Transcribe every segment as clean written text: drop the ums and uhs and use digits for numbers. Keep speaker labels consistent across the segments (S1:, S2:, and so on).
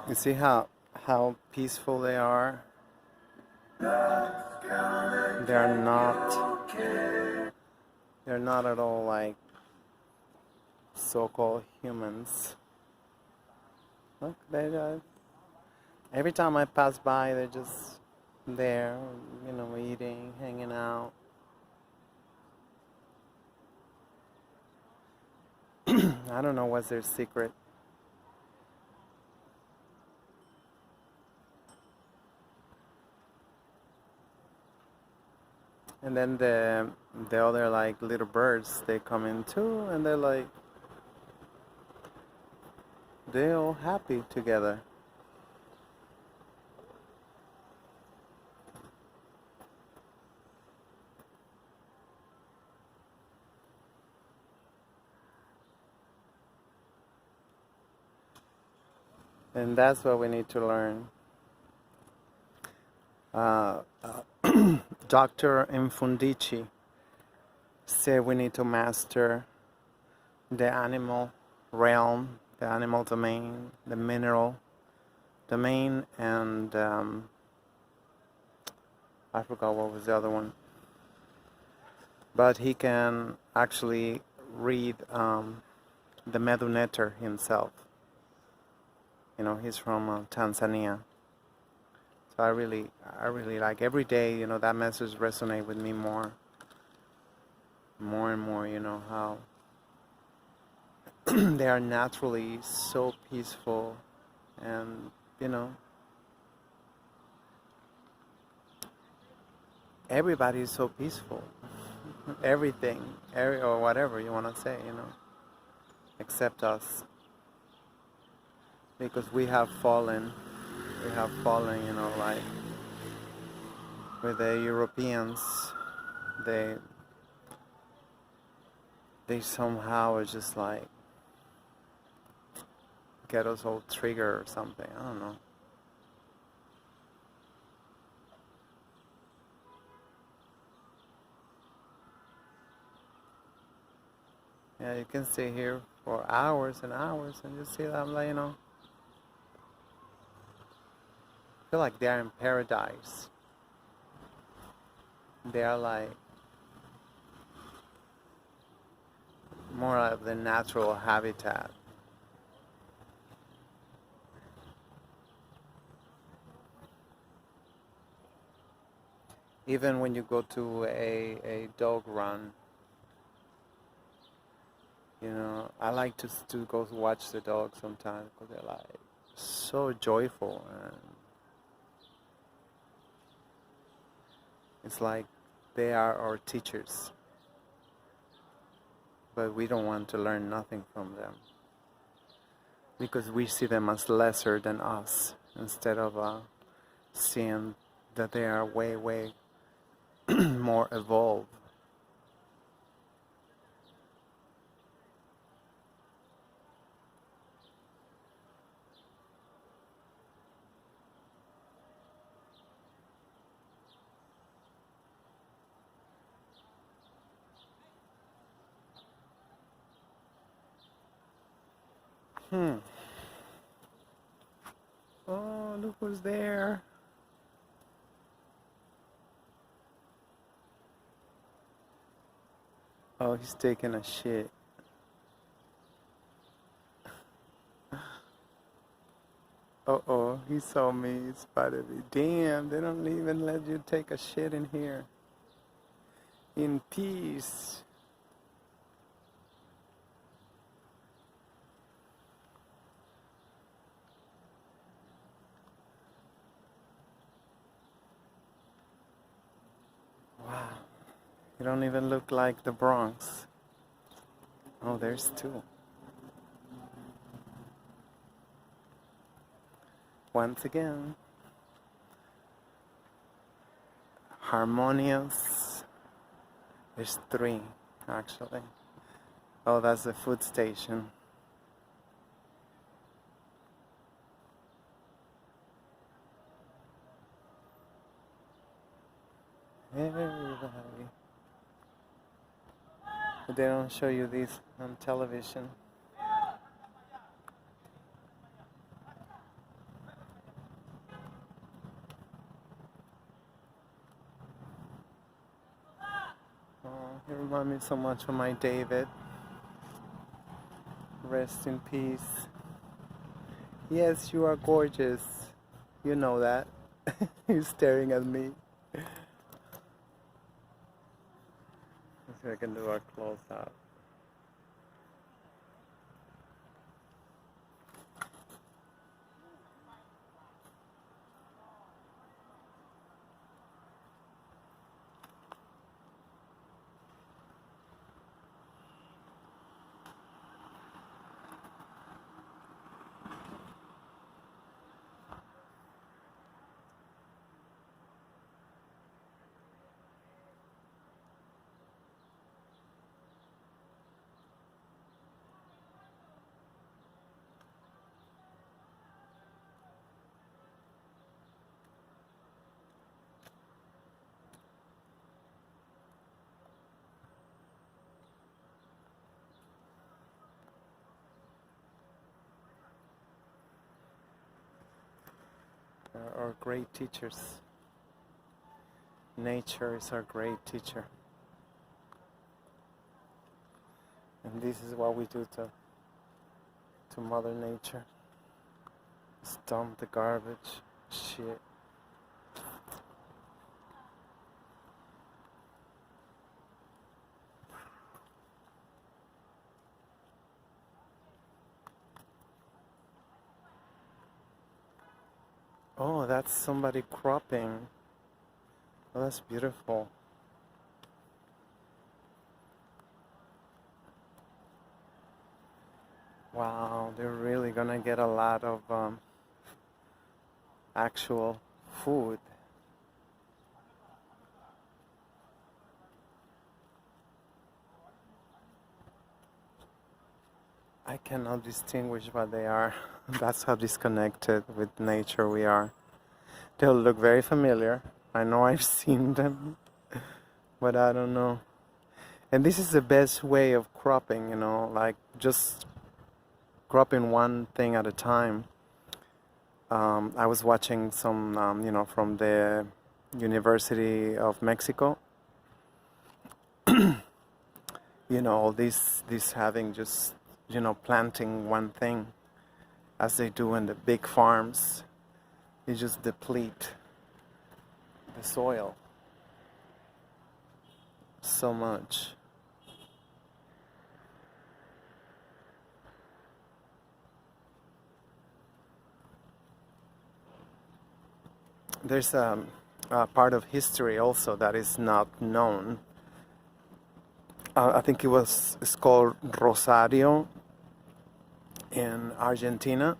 S1: You see how peaceful they are? They're not they're not at all like so-called humans. Look, every time I pass by, they're just there, eating, hanging out. I don't know what's their secret. And then the other like little birds, they come in too, and they're all happy together. And that's what we need to learn. Dr. Infundici said we need to master the animal realm, the animal domain, the mineral domain, and I forgot what was the other one. But he can actually read the Meduneter himself. He's from Tanzania. So I really like every day, that message resonates with me more and more, how they are naturally so peaceful, and everybody is so peaceful. Everything, or whatever you want to say, except us, because we have fallen, like with the Europeans, they somehow are just like get us all triggered or something. I don't know. Yeah, you can stay here for hours and hours and just see them, like, feel like they're in paradise. They are like more of the natural habitat. Even when you go to a dog run, I like to go watch the dogs sometimes because they're like so joyful, and it's like they are our teachers, but we don't want to learn nothing from them because we see them as lesser than us instead of seeing that they are way more evolved. Oh, look who's there. Oh, he's taking a shit. Uh-oh, he saw me, he spotted me. Damn, they don't even let you take a shit in here. In peace. Wow. You don't even look like the Bronx. Oh, there's two. Once again. Harmonious. There's three, actually. Oh, that's the food station. Everybody. But they don't show you these on television. Remind me so much of my David. Rest in peace. Yes, you are gorgeous. You know that. He's staring at me. Let's see if I can do a close up. Are great teachers. Nature is our great teacher. And this is what we do to Mother Nature. Dump the garbage. Shit. Oh, that's somebody cropping. Oh, that's beautiful. Wow, they're really gonna get a lot of actual food. I cannot distinguish what they are. That's how disconnected with nature we are. They'll look very familiar. I know I've seen them, but I don't know. And this is the best way of cropping, you know, like just cropping one thing at a time. I was watching some, you know, from the University of Mexico. You know, this having just, you know, planting one thing as they do in the big farms. You just deplete the soil so much. There's a part of history also that is not known. I think it's called Rosario in Argentina.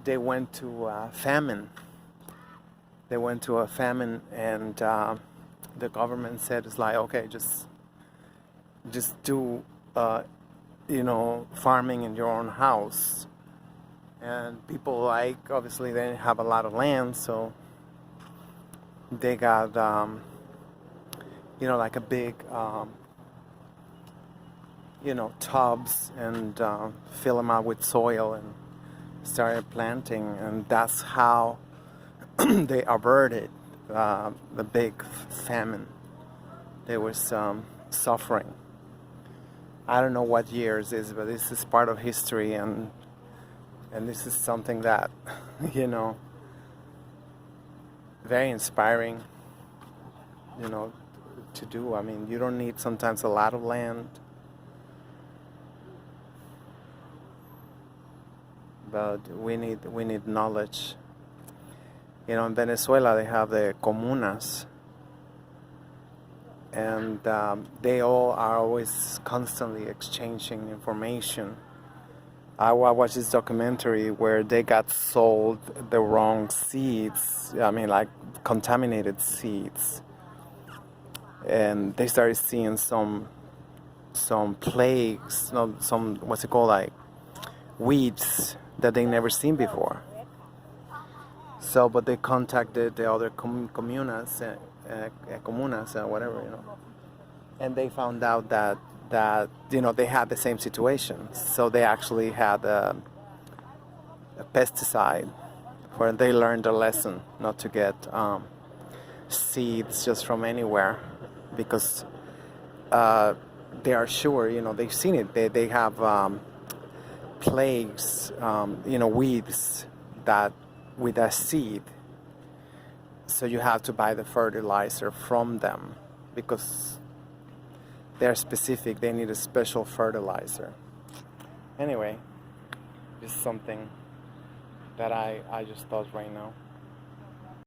S1: They went to a famine. They went to a famine, and the government said, "It's like, okay, just do, you know, farming in your own house." And people, like, obviously they didn't have a lot of land, so they got, you know, like a big, you know, tubs, and fill them out with soil and started planting, and that's how they averted the big famine. They was suffering. I don't know what years is, but this is part of history, and this is something that, you know, very inspiring, you know, to do. I mean, you don't need sometimes a lot of land, but we need knowledge. You know, in Venezuela they have the comunas, and they all are always constantly exchanging information. I watched this documentary where they got sold the wrong seeds. I mean, like contaminated seeds, and they started seeing some plagues, no, some, what's it called, like weeds that they never seen before. So, but they contacted the other comunas, whatever, you know, and they found out that you know, they had the same situation. So they actually had a pesticide, where they learned a lesson not to get seeds just from anywhere, because they are sure, you know, they've seen it. They have plagues, you know, weeds that with a seed. So you have to buy the fertilizer from them because they're specific. They need a special fertilizer. Anyway, this is something that I just thought right now.